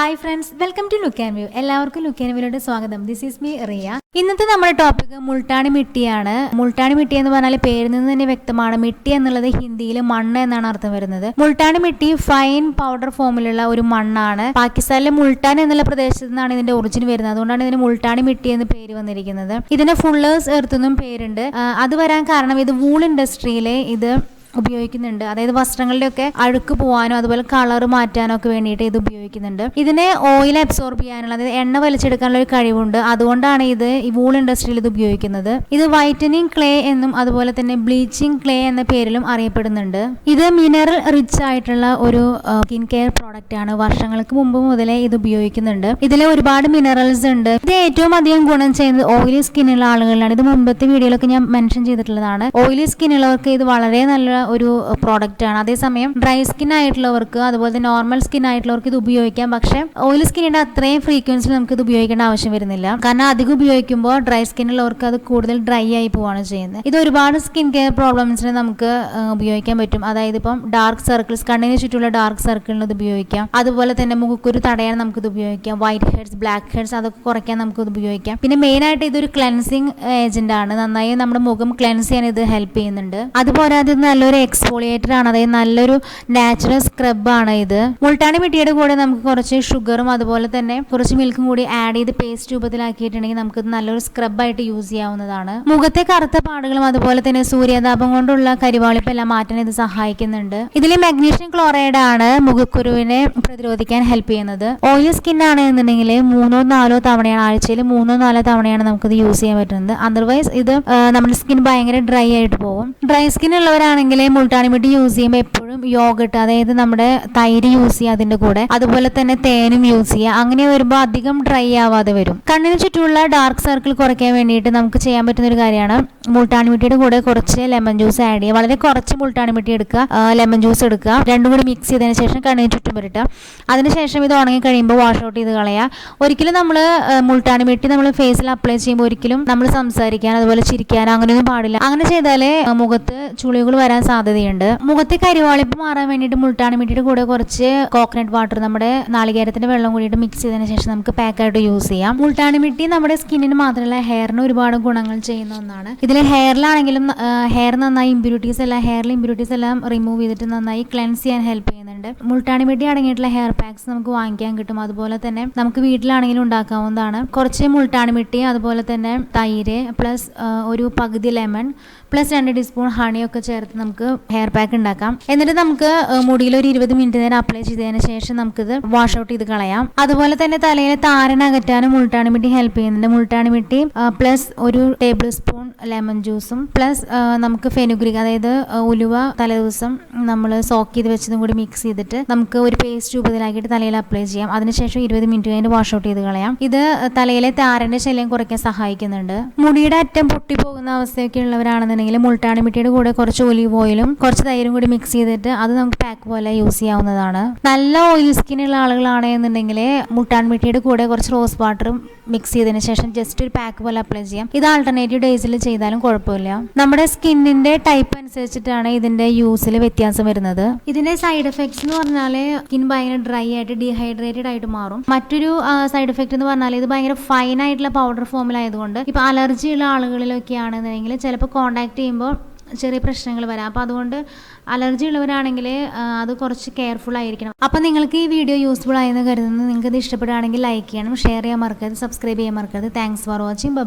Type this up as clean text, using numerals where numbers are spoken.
Hi friends, welcome to look and view. എല്ലാവർക്കും look and വ്യൂയിലോട്ട് സ്വാഗതം. This is me Riya. ഇന്നത്തെ നമ്മുടെ ടോപ്പിക് മുൾട്ടാണി മിട്ടിയാണ്. മുൾട്ടാണി മിട്ടി എന്ന് പറഞ്ഞാൽ പേരിൽ നിന്ന് തന്നെ വ്യക്തമാണ്. മിട്ടി എന്നുള്ളത് ഹിന്ദിയിൽ മണ്ണ് എന്നാണ് അർത്ഥം വരുന്നത്. മുൾട്ടാണി മിട്ടി ഫൈൻ പൗഡർ ഫോമിലുള്ള ഒരു മണ്ണാണ്. പാകിസ്ഥാനിലെ മുൾട്ടാൻ എന്നുള്ള പ്രദേശത്ത് നിന്നാണ് ഇതിന്റെ ഒറിജിൻ വരുന്നത്. അതുകൊണ്ടാണ് ഇതിന് മുൾട്ടാണി മിട്ടി എന്ന് പേര് വന്നിരിക്കുന്നത്. ഇതിന് ഫുള്ളേഴ്സ് എർത്ത് എന്നും പേരുണ്ട്. അത് വരാൻ കാരണം ഇത് വൂൾ ഇൻഡസ്ട്രിയിലെ ഇത് ഉപയോഗിക്കുന്നുണ്ട്. അതായത് വസ്ത്രങ്ങളിലൊക്കെ അഴുക്ക് പോകാനോ അതുപോലെ കളർ മാറ്റാനോ ഒക്കെ വേണ്ടിയിട്ട് ഇത് ഉപയോഗിക്കുന്നുണ്ട്. ഇതിനെ ഓയിൽ അബ്സോർബ് ചെയ്യാനുള്ള, അതായത് എണ്ണ വലിച്ചെടുക്കാനുള്ള ഒരു കഴിവുണ്ട്. അതുകൊണ്ടാണ് ഇത് ഈ വൂൾ ഇൻഡസ്ട്രിയിൽ ഇത് ഉപയോഗിക്കുന്നത്. ഇത് വൈറ്റനിങ് ക്ലേ എന്നും അതുപോലെ തന്നെ ബ്ലീച്ചിങ് ക്ലേ എന്ന പേരിലും അറിയപ്പെടുന്നുണ്ട്. ഇത് മിനറൽ റിച്ച് ആയിട്ടുള്ള ഒരു സ്കിൻ കെയർ പ്രോഡക്റ്റ് ആണ്. വർഷങ്ങൾക്ക് മുമ്പ് മുതലേ ഇത് ഉപയോഗിക്കുന്നുണ്ട്. ഇതിൽ ഒരുപാട് മിനറൽസ് ഉണ്ട്. ഇത് ഏറ്റവും അധികം ഗുണം ചെയ്യുന്നത് ഓയിലി സ്കിന്നുള്ള ആളുകളിലാണ്. ഇത് മുമ്പത്തെ വീഡിയോയിലൊക്കെ ഞാൻ മെൻഷൻ ചെയ്തിട്ടുള്ളതാണ്. ഓയിലി സ്കിന്നുള്ളവർക്ക് ഇത് വളരെ നല്ല ഒരു പ്രോഡക്റ്റ് ആണ്. അതേസമയം ഡ്രൈ സ്കിൻ ആയിട്ടുള്ളവർക്ക് അതുപോലെ തന്നെ നോർമൽ സ്കിൻ ആയിട്ടുള്ളവർക്ക് ഇത് ഉപയോഗിക്കാം. പക്ഷെ ഓയിലി സ്കിന്നിന്റെ അത്രയും ഫ്രീക്വൻസിയിൽ നമുക്ക് ഇത് ഉപയോഗിക്കേണ്ട ആവശ്യം വരുന്നില്ല. കാരണം അധികം ഉപയോഗിക്കുമ്പോൾ ഡ്രൈ സ്കിന്നുള്ളവർക്ക് അത് കൂടുതൽ ഡ്രൈ ആയി പോവാണ് ചെയ്യുന്നത്. ഇത് ഒരുപാട് സ്കിൻ കെയർ പ്രോബ്ലംസിന് നമുക്ക് ഉപയോഗിക്കാൻ പറ്റും. അതായത് ഇപ്പം ഡാർക്ക് സർക്കിൾസ്, കണ്ണിന് ചുറ്റുള്ള ഡാർക്ക് സർക്കിളിന് ഇത് ഉപയോഗിക്കാം. അതുപോലെ തന്നെ മുഖക്കുരു തടയാൻ നമുക്കിത് ഉപയോഗിക്കാം. വൈറ്റ് ഹെഡ്സ്, ബ്ലാക്ക് ഹെഡ്സ് അതൊക്കെ കുറയ്ക്കാൻ നമുക്കിത് ഉപയോഗിക്കാം. പിന്നെ മെയിൻ ആയിട്ട് ഇതൊരു ക്ലെൻസിങ് ഏജന്റ് ആണ്. നന്നായി നമ്മുടെ മുഖം ക്ലെൻസ് ചെയ്യാൻ ഇത് ഹെൽപ്പ് ചെയ്യുന്നുണ്ട്. അതുപോലെ നല്ലൊരു എക്സ്ഫോളിയേറ്റർ ആണ്. അതായത് നല്ലൊരു നാച്ചുറൽ സ്ക്രബ് ആണ് ഇത്. മുൾട്ടാണി മിട്ടിയുടെ കൂടെ നമുക്ക് കുറച്ച് ഷുഗറും അതുപോലെ തന്നെ കുറച്ച് മിൽക്കും കൂടി ആഡ് ചെയ്ത് പേസ്റ്റ് രൂപത്തിലാക്കിയിട്ടുണ്ടെങ്കിൽ നമുക്ക് നല്ലൊരു സ്ക്രബായിട്ട് യൂസ് ചെയ്യാവുന്നതാണ്. മുഖത്തെ കറുത്ത പാടുകളും അതുപോലെ തന്നെ സൂര്യാതാപം കൊണ്ടുള്ള കരിവാളിപ്പെല്ലാം മാറ്റാൻ ഇത് സഹായിക്കുന്നുണ്ട്. ഇതിൽ മഗ്നീഷ്യം ക്ലോറൈഡ് ആണ് മുഖക്കുരുവിനെ പ്രതിരോധിക്കാൻ ഹെൽപ്പ് ചെയ്യുന്നത്. ഓയിലി സ്കിൻ ആണ് എന്നുണ്ടെങ്കിൽ 3-4 തവണയാണ്, ആഴ്ചയിൽ 3-4 തവണയാണ് നമുക്കിത് യൂസ് ചെയ്യാൻ പറ്റുന്നത്. അതർവൈസ് ഇത് നമ്മുടെ സ്കിൻ ഭയങ്കര ഡ്രൈ ആയിട്ട് പോകും. ഡ്രൈ സ്കിൻ ഉള്ളവരാണെങ്കിൽ മുൾട്ടാണി മിട്ടി യൂസ് ചെയ്യുമ്പോൾ എപ്പോഴും യോഗട്ട്, അതായത് നമ്മുടെ തൈര് യൂസ് ചെയ്യുക അതിന്റെ കൂടെ. അതുപോലെ തന്നെ തേനും യൂസ് ചെയ്യുക. അങ്ങനെ വരുമ്പോൾ അധികം ഡ്രൈ ആവാതെ വരും. കണ്ണിന് ചുറ്റുമുള്ള ഡാർക്ക് സർക്കിൾ കുറയ്ക്കാൻ വേണ്ടിയിട്ട് നമുക്ക് ചെയ്യാൻ പറ്റുന്ന ഒരു കാര്യമാണ് മുൾട്ടാണി മിട്ടിയുടെ കൂടെ കുറച്ച് ലെമൺ ജ്യൂസ് ആഡ് ചെയ്യുക. വളരെ കുറച്ച് മുൾട്ടാണി മിട്ടി എടുക്കുക, ലെമൺ ജ്യൂസ് എടുക്കുക, രണ്ടും കൂടി മിക്സ് ചെയ്തതിന് ശേഷം കണ്ണിന് ചുറ്റും പുരട്ടുക. അതിനുശേഷം ഇത് ഉണങ്ങി കഴിയുമ്പോൾ വാഷ് ഔട്ട് ചെയ്ത് കളയുക. ഒരിക്കലും നമ്മൾ മുൾട്ടാണി മിട്ടി നമ്മൾ ഫേസിൽ അപ്ലൈ ചെയ്യുമ്പോൾ ഒരിക്കലും നമ്മൾ സംസാരിക്കാൻ അതുപോലെ ചിരിക്കാനോ അങ്ങനെയൊന്നും പാടില്ല. അങ്ങനെ ചെയ്താലേ മുഖത്ത് ചുളിവുകൾ വരാൻ സാധ്യതയുണ്ട്. മുഖത്തെ കരിവാളിപ്പ് മാറാൻ വേണ്ടിയിട്ട് മുൾട്ടാണി മിട്ടിയുടെ കൂടെ കുറച്ച് കോക്കനട്ട് വാട്ടർ, നമ്മുടെ നാളികേരത്തിന്റെ വെള്ളം കൂടിയിട്ട് മിക്സ് ചെയ്തതിന് ശേഷം നമുക്ക് പാക്കായിട്ട് യൂസ് ചെയ്യാം. മുൾട്ടാണി മിട്ടി നമ്മുടെ സ്കിന്നിന് മാത്രമല്ല ഹെയറിന് ഒരുപാട് ഗുണങ്ങൾ ചെയ്യുന്ന ഒന്നാണ്. ഇതിൽ ഹെയറിലാണെങ്കിലും ഹെയർ നന്നായി ഹെയറിലെ ഇമ്പ്യൂരിറ്റീസ് എല്ലാം റിമൂവ് ചെയ്തിട്ട് നന്നായി ക്ലെൻസ് ചെയ്യാൻ ഹെൽപ്പ് ചെയ്യുന്നുണ്ട്. മുൾട്ടാണി മിട്ടി അടങ്ങിയിട്ടുള്ള ഹെയർ പാക്സ് നമുക്ക് വാങ്ങിക്കാൻ കിട്ടും. അതുപോലെ തന്നെ നമുക്ക് വീട്ടിലാണെങ്കിലും ഉണ്ടാക്കാവുന്നതാണ്. കുറച്ച് മുൾട്ടാണി മിട്ടി അതുപോലെ തന്നെ തൈര് പ്ലസ് ഒരു പകുതി ലെമൺ പ്ലസ് 2 ടീസ്പൂൺ ഹണിയൊക്കെ ചേർത്ത് നമുക്ക് ഹെയർ പാക്ക് ഉണ്ടാക്കാം. എന്നിട്ട് നമുക്ക് മുടിയിൽ ഒരു 20 മിനിറ്റ് നേരം അപ്ലൈ ചെയ്തതിന് ശേഷം നമുക്കിത് വാഷ് ഔട്ട് ചെയ്ത് കളയാം. അതുപോലെ തന്നെ തലയിലെ താരൻ അകറ്റാനും മുൾട്ടാണി മിട്ടി ഹെൽപ്പ് ചെയ്യുന്നുണ്ട്. മുൾട്ടാണി മിട്ടി പ്ലസ് ഒരു ടേബിൾ സ്പൂൺ ലെമൺ ജ്യൂസും പ്ലസ് നമുക്ക് ഫെനുഗ്രിക്, അതായത് ഉലുവ തലേദിവസം നമ്മൾ സോക്ക് ചെയ്ത് വെച്ചതും കൂടി മിക്സ് ചെയ്തിട്ട് നമുക്ക് ഒരു പേസ്റ്റ് രൂപത്തിലാക്കിയിട്ട് തലയിൽ അപ്ലൈ ചെയ്യാം. അതിനുശേഷം 20 മിനിറ്റ് കഴിഞ്ഞ് വാഷ് ഔട്ട് ചെയ്ത് കളയാം. ഇത് തലയിലെ താരന്റെ ശല്യം കുറയ്ക്കാൻ സഹായിക്കുന്നുണ്ട്. മുടിയുടെ അറ്റം പൊട്ടിപ്പോകുന്ന അവസ്ഥയൊക്കെ ഉള്ളവരാണെന്നുണ്ടെങ്കിൽ മുൾട്ടാണി മിട്ടിയുടെ കൂടെ കുറച്ച് ഒലിവ് ഓയിലും കുറച്ച് തൈരും കൂടി മിക്സ് ചെയ്തിട്ട് അത് നമുക്ക് പാക്ക് പോലെ യൂസ് ചെയ്യാവുന്നതാണ്. നല്ല ഓയിൽ സ്കിന്നുള്ള ആളുകളാണെന്നുണ്ടെങ്കിൽ മുൾട്ടാണി മിട്ടിയുടെ കൂടെ കുറച്ച് റോസ് വാട്ടറും മിക്സ് ചെയ്തതിന് ശേഷം ജസ്റ്റ് ഒരു പാക്ക് പോലെ അപ്ലൈ ചെയ്യാം. ഇത് ആൾട്ടർനേറ്റീവ് ഡേയ്സിൽ ചെയ്താലും കുഴപ്പമില്ല. നമ്മുടെ സ്കിന്നിന്റെ ടൈപ്പ് അനുസരിച്ചിട്ടാണ് ഇതിന്റെ യൂസിൽ വ്യത്യാസം വരുന്നത്. ഇതിന്റെ സൈഡ് എഫക്ട്സ് എന്ന് പറഞ്ഞാൽ സ്കിൻ ഭയങ്കര ഡ്രൈ ആയിട്ട് ഡീഹൈഡ്രേറ്റഡ് ആയിട്ട് മാറും. മറ്റൊരു സൈഡ് എഫക്ട് എന്ന് പറഞ്ഞാൽ ഇത് ഭയങ്കര ഫൈൻ ആയിട്ടുള്ള പൗഡർ ഫോമിലായതുകൊണ്ട് ഇപ്പൊ അലർജി ഉള്ള ആളുകളിലൊക്കെ ആണെന്നുണ്ടെങ്കിൽ ചിലപ്പോൾ കോണ്ടാക്ട് ചെയ്യുമ്പോൾ ചെറിയ പ്രശ്നങ്ങൾ വരാം. അപ്പോൾ അതുകൊണ്ട് അലർജി ഉള്ളവരാണെങ്കിൽ അത് കുറച്ച് കെയർഫുൾ ആയിരിക്കണം. അപ്പോൾ നിങ്ങൾക്ക് ഈ വീഡിയോ യൂസ്ഫുൾ ആയെന്ന് കരുതുന്നു. നിങ്ങൾക്ക് ഇത് ഇഷ്ടപ്പെടുകയാണെങ്കിൽ ലൈക്ക് ചെയ്യണം, ഷെയർ ചെയ്യാൻ മറക്കരുത്, സബ്സ്ക്രൈബ് ചെയ്യാൻ മറക്കരുത്. Thanks for watching. ബൈ.